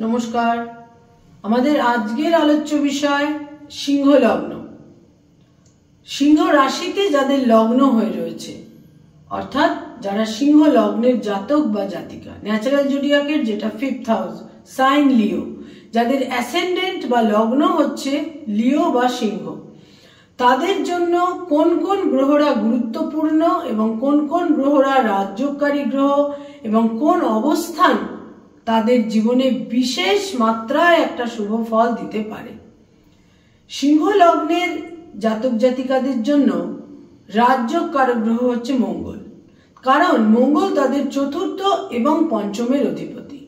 নমস্কার। আমাদের আজকের আলোচ্য বিষয় সিংহ লগ্ন। সিংহ রাশিতে যাদের লগ্ন হয়ে রয়েছে, অর্থাৎ যারা সিংহ লগ্নের জাতক বা জাতিকা, ন্যাচারাল জোডিয়াকের যেটা 5th হাউস, সাইন লিও, যাদের অ্যাসেন্ডেন্ট বা লগ্ন হচ্ছে লিও বা সিংহ, তাদের জন্য কোন কোন গ্রহরা গুরুত্বপূর্ণ এবং কোন কোন গ্রহরা রাজযোগকারী গ্রহ এবং কোন অবস্থান তাদের জীবনে বিশেষ মাত্রায় একটা শুভ ফল দিতে পারে। সিংহ লগ্নের জাতক জাতিকাদের জন্য রাজযোগকারক গ্রহ হচ্ছে মঙ্গল, কারণ মঙ্গল তাদের চতুর্থ এবং পঞ্চমের অধিপতি।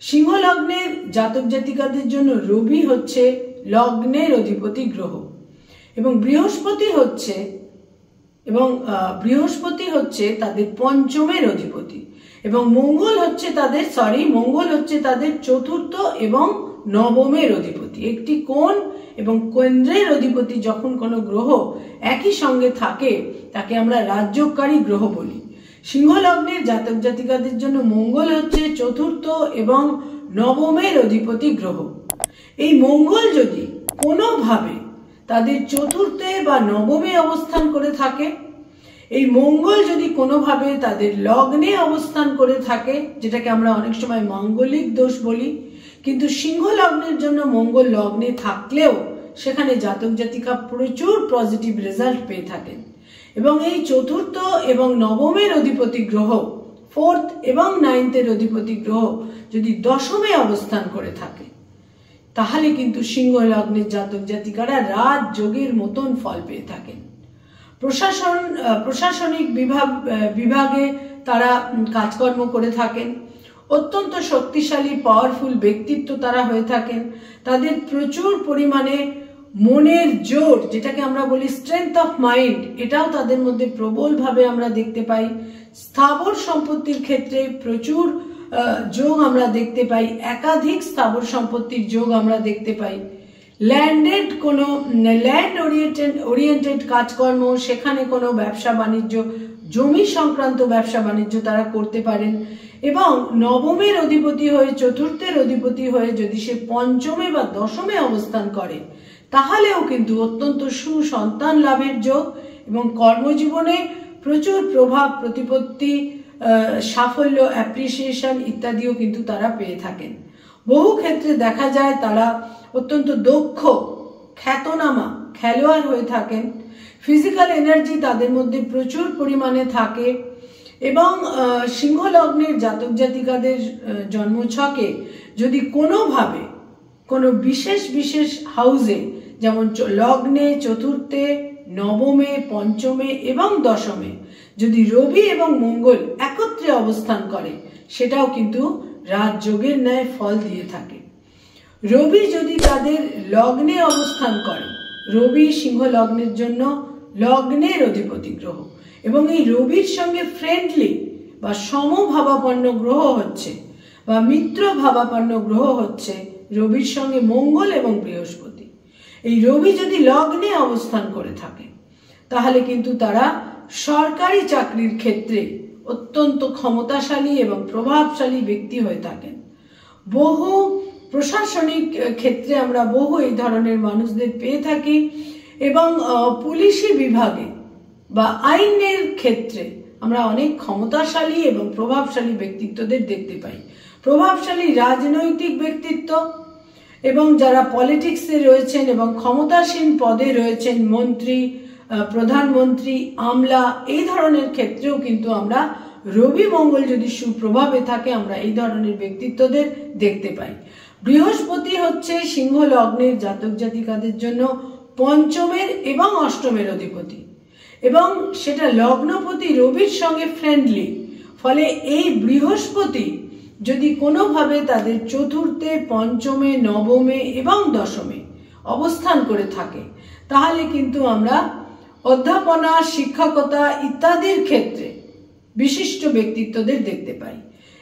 সিংহ লগ্নের জাতক জাতিকাদের জন্য রবি হচ্ছে লগ্নের অধিপতি গ্রহ এবং বৃহস্পতি হচ্ছে তাদের পঞ্চমের অধিপতি এবং মঙ্গল হচ্ছে তাদের চতুর্থ এবং নবমের অধিপতি। একটি কোণ এবং কেন্দ্রের অধিপতি যখন কোনো গ্রহ একই সঙ্গে থাকে তাকে আমরা রাজযোগকারী গ্রহ বলি। সিংহ লগ্নের জাতক জাতিকাদের জন্য মঙ্গল হচ্ছে চতুর্থ এবং নবমের অধিপতি গ্রহ। এই মঙ্গল যদি কোনোভাবে তাদের চতুর্থে বা নবমে অবস্থান করে থাকে, এই মঙ্গল যদি কোনোভাবে তাদের লগ্নে অবস্থান করে থাকে, যেটাকে আমরা অনেক সময় মাঙ্গলিক দোষ বলি, কিন্তু সিংহ লগ্নের জন্য মঙ্গল লগ্নে থাকলেও সেখানে জাতক জাতিকা প্রচুর পজিটিভ রেজাল্ট পেয়ে থাকেন। এবং এই চতুর্থ এবং নবমের অধিপতি গ্রহ, 4th এবং 9th অধিপতি গ্রহ যদি দশমে অবস্থান করে থাকে, তাহলে কিন্তু সিংহ লগ্নের জাতক জাতিকারা রাজযোগের মতন ফল পেয়ে থাকেন। প্রশাসনিক বিভাগে তারা কাজকর্ম করে থাকেন, অত্যন্ত শক্তিশালী পাওয়ারফুল ব্যক্তিত্ব তারা হয়ে থাকেন। তাদের প্রচুর পরিমাণে মনের জোর, যেটাকে আমরা বলি স্ট্রেংথ অফ মাইন্ড, এটাও তাদের মধ্যে প্রবলভাবে আমরা দেখতে পাই। স্থাবর সম্পত্তির ক্ষেত্রে প্রচুর যোগ আমরা দেখতে পাই, একাধিক স্থাবর সম্পত্তির যোগ আমরা দেখতে পাই। ল্যান্ড ওরিয়েন্টেড কাজকর্ম, সেখানে কোনো ব্যবসা বাণিজ্য, জমি সংক্রান্ত ব্যবসা বাণিজ্য তারা করতে পারেন। এবং নবমের অধিপতি হয়ে, চতুর্থের অধিপতি হয়ে যদি সে পঞ্চমে বা দশমে অবস্থান করে, তাহলেও কিন্তু অত্যন্ত সুসন্তান লাভের যোগ এবং কর্মজীবনে প্রচুর প্রভাব, প্রতিপত্তি, সাফল্য, অ্যাপ্রিসিয়েশন ইত্যাদিও কিন্তু তারা পেয়ে থাকেন। বহু ক্ষেত্রে দেখা যায় তারা অত্যন্ত দক্ষ, খ্যাতনামা খেলোয়াড় হয়ে থাকেন। ফিজিক্যাল এনার্জি তাদের মধ্যে প্রচুর পরিমাণে থাকে এবং সিংহ লগ্নের জাতক জাতিকাদের জন্মছকে যদি কোনোভাবে কোনো বিশেষ হাউসে, যেমন লগ্নে, চতুর্থে, নবমে, পঞ্চমে এবং দশমে যদি রবি এবং মঙ্গল একত্রে অবস্থান করে, সেটাও কিন্তু রাজযোগের ন্যায় ফল দিয়ে থাকে। রবি যদি তাদের লগ্নে অবস্থান করে, রবি সিংহ লগ্নের জন্য লগ্নের অধিপতি গ্রহ এবং এই রবির সঙ্গে ফ্রেন্ডলি বা সমভাবাপন্ন গ্রহ হচ্ছে বা মিত্র ভাবাপন্ন গ্রহ হচ্ছে রবির সঙ্গে মঙ্গল এবং বৃহস্পতি। এই রবি যদি লগ্নে অবস্থান করে থাকে, তাহলে কিন্তু তারা সরকারি চাকরির ক্ষেত্রে অত্যন্ত ক্ষমতাশালী এবং প্রভাবশালী ব্যক্তি হয়ে থাকেন। বহু প্রশাসনিক ক্ষেত্রে আমরা বহু এই ধরনের মানুষদের পেয়ে থাকি এবং পুলিশি বিভাগে বা আইনের ক্ষেত্রে আমরা অনেক ক্ষমতাশালী এবং প্রভাবশালী ব্যক্তিত্বদের দেখতে পাই। প্রভাবশালী রাজনৈতিক ব্যক্তিত্ব এবং যারা পলিটিক্সে রয়েছেন এবং ক্ষমতাসীন পদে রয়েছেন, মন্ত্রী, প্রধানমন্ত্রী, আমলা, এই ধরনের ক্ষেত্রেও কিন্তু আমরা রবি মঙ্গল যদি সুপ্রভাবে থাকে, আমরা এই ধরনের ব্যক্তিত্বদের দেখতে পাই। বৃহস্পতি হচ্ছে সিংহ লগ্নের জাতক জাতিকাদের জন্য পঞ্চমের এবং অষ্টমের অধিপতি এবং সেটা লগ্নপতি রবির সঙ্গে ফ্রেন্ডলি। ফলে এই বৃহস্পতি যদি কোনোভাবে তাদের চতুর্থে, পঞ্চমে, নবমে এবং দশমে অবস্থান করে থাকে, তাহলে কিন্তু আমরা অধ্যাপনা, শিক্ষকতা ইত্যাদির ক্ষেত্রে বিশিষ্ট ব্যক্তিত্বদের দেখতে পাই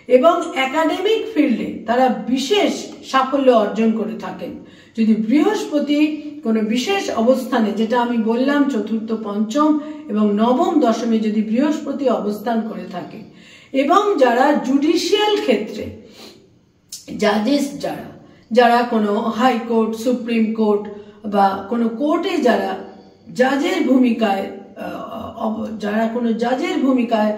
এবং একাডেমিক ফিল্ডে তারা বিশেষ সাফল্য অর্জন করে থাকেন। যদি বৃহস্পতি কোনো বিশেষ অবস্থানে, যেটা আমি বললাম চতুর্থ, পঞ্চম এবং নবম, দশমে যদি বৃহস্পতি অবস্থান করে থাকে এবং যারা জুডিশিয়াল ক্ষেত্রে জাজেস যারা কোনো হাইকোর্ট, সুপ্রিম কোর্ট বা কোনো কোর্টে যারা জাজের ভূমিকায়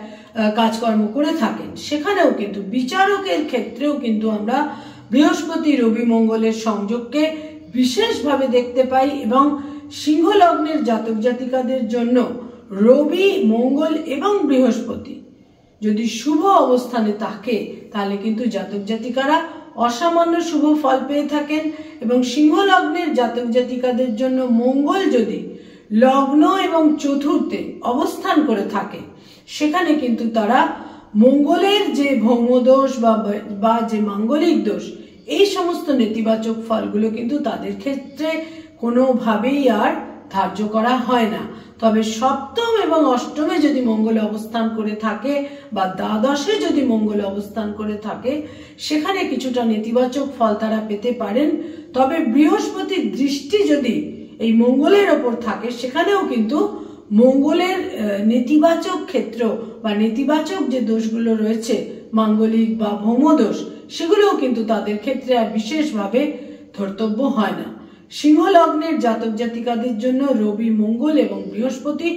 কাজকর্ম করে থাকেন, সেখানেও কিন্তু বিচারকের ক্ষেত্রেও কিন্তু আমরা বৃহস্পতি রবি মঙ্গলের সংযোগকে বিশেষভাবে দেখতে পাই। এবং সিংহ লগ্নের জাতক জাতিকাদের জন্য রবি, মঙ্গল এবং বৃহস্পতি যদি শুভ অবস্থানে থাকে, তাহলে কিন্তু জাতক জাতিকারা অসামান্য শুভ ফল পেয়ে থাকেন। এবং সিংহ লগ্নের জাতক জাতিকাদের জন্য মঙ্গল যদি লগ্ন এবং চতুর্থে অবস্থান করে থাকে, সেখানে কিন্তু তারা মঙ্গলের যে ভৌমদোষ বা যে মাঙ্গলিক দোষ, এই সমস্ত নেতিবাচক ফলগুলো কিন্তু তাদের ক্ষেত্রে কোনোভাবেই আর ধার্য করা হয় না। তবে সপ্তম এবং অষ্টমে যদি মঙ্গল অবস্থান করে থাকে বা দ্বাদশে যদি মঙ্গল অবস্থান করে থাকে, সেখানে কিছুটা নেতিবাচক ফল তারা পেতে পারেন। তবে বৃহস্পতির দৃষ্টি যদি এই মঙ্গলের ওপর থাকে, সেখানেও কিন্তু মঙ্গলের নেতিবাচক ক্ষেত্র বা নেতিবাচক যে দোষগুলো রয়েছে, মাঙ্গলিক বা ভৌমদোষ, সেগুলোও কিন্তু তাদের ক্ষেত্রে আর বিশেষভাবে ধর্তব্য হয় না। সিংহ লগ্নের জাতক জাতিকাদের জন্য রবি, মঙ্গল এবং বৃহস্পতি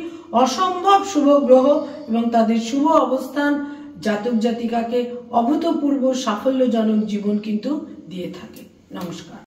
অসম্ভব শুভ গ্রহ এবং তাদের শুভ অবস্থান জাতক জাতিকাকে অভূতপূর্ব সাফল্যজনক জীবন কিন্তু দিয়ে থাকে। নমস্কার।